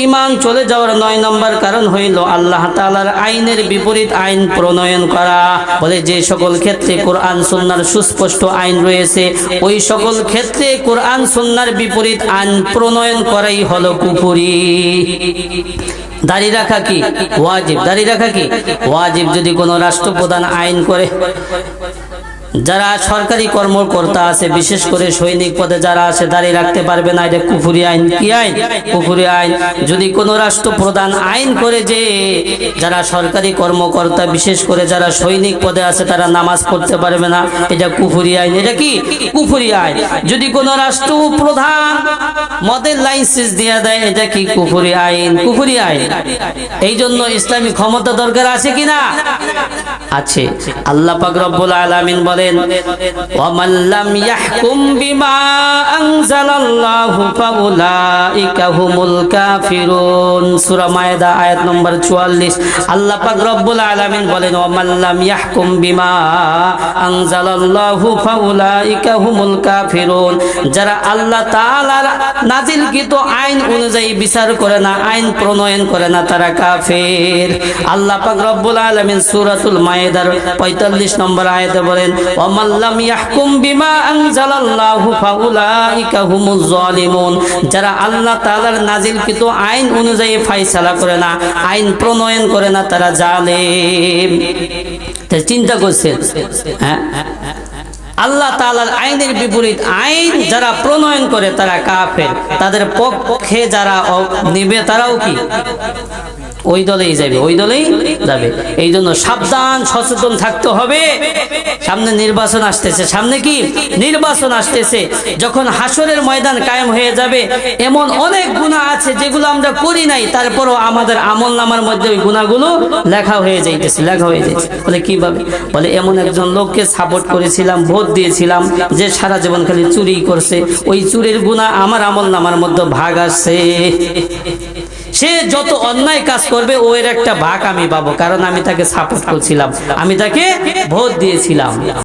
ঈমান চলে যাওয়ার 9 নম্বর কারণ হইল আল্লাহ তাআলার আইনের বিপরীত আইন প্রণয়ন করা। বলে যে সকল ক্ষেত্রে কোরআন সুন্নাহর সুস্পষ্ট আইন রয়েছে ওই সকল ক্ষেত্রে কোরআন সুন্নাহর বিপরীত আইন প্রণয়ন করাই হলো কুফরি। দাড়ি রাখা কি ওয়াজিব? দাড়ি রাখা কি ওয়াজিব। যদি কোনো রাষ্ট্রপ্রধান আইন করে, যারা সরকারি কর্মকর্তা আছে বিশেষ করে সৈনিক পদে যারা আছে দাড়ি রাখতে পারবে না, এটা কুফরি আইন। কি আইন? কুফরি আইন। যদি কোনো রাষ্ট্রপ্রধান আইন করে যে যারা সরকারি কর্মকর্তা বিশেষ করে যারা সৈনিক পদে আছে তারা নামাজ পড়তে পারবে না, এটা কুফরি আইন। এটা কি? কুফরি আইন। যদি কোনো রাষ্ট্রপ্রধান মদের লাইসেন্স দিয়ে দেয়, এটা কি? কুফরি আইন। কুফরি আইন। এই জন্য ইসলামী ক্ষমতা দরকার আছে কিনা? আছে। আল্লাহ পাক রব্বুল আলামিন বলেন ওয়ামান লাম ইয়াহকুম বিমা আনজালাল্লাহু ফাউলাইকা হুমুল কাফিরুন। সূরা মায়েদা আয়াত নম্বর 44। আল্লাহ পাক রব্বুল আলামিন বলেন ওয়ামান লাম ইয়াহকুম বিমা আনজালাল্লাহু ফাউলাইকা হুমুল কাফিরুন। যারা আল্লাহ তাআলার নাজিলকৃত আইন অনুযায়ী বিচার করে না, আইন প্রণয়ন করে না, তারা কাফের। আল্লাহ পাক রব্বুল আলামিন সূরাতুল মায়েদার 45 নম্বর আয়াতে বলেন ওয়ামান লাম ইয়াহকুম বিমা আনজালাল্লাহু ফাউলাইকা হুমুজ জালিমুন। যারা আল্লাহ তাআলার নাজিলকৃত আইন অনুযায়ী ফয়সালা করে না, আইন প্রণয়ন করে না, তারা জালেম। চিন্তা করছেন? হ্যাঁ, আল্লাহ তাআলার আইনের বিপরীত আইন যারা প্রণয়ন করে তারা কাফের। তাদের পক্ষে যারা নিবে তারাও কি? ওই দলেই যাবে, ওই দলেই যাবে। এই জন্য সাবধান, সচেতন থাকতে হবে। সামনে নির্বাচন আসতেছে। সামনে কি? নির্বাচন আসতেছে। যখন হাসরের ময়দান কায়েম হয়ে যাবে, এমন অনেক গুনাহ আছে যেগুলো আমরা করি নাই, তারপরও আমাদের আমলনামার মধ্যে ওই গুনাহগুলো লেখা হয়ে যাইতেছে, লেখা হয়ে যাচ্ছে। বলে কিভাবে? বলে এমন একজন লোককে সাপোর্ট করেছিলাম, ভোট দিয়েছিলাম, যে সারা জীবন খালি চুরি করছে, ওই চুরির গুনাহ আমার আমলনামার মধ্যে ভাগ আসছে। সে যত অন্যায় কাজ করবে ওর একটা ভাগ আমি পাবো, কারণ আমি তাকে সাপোর্ট করছিলাম, আমি তাকে ভোট দিয়েছিলাম।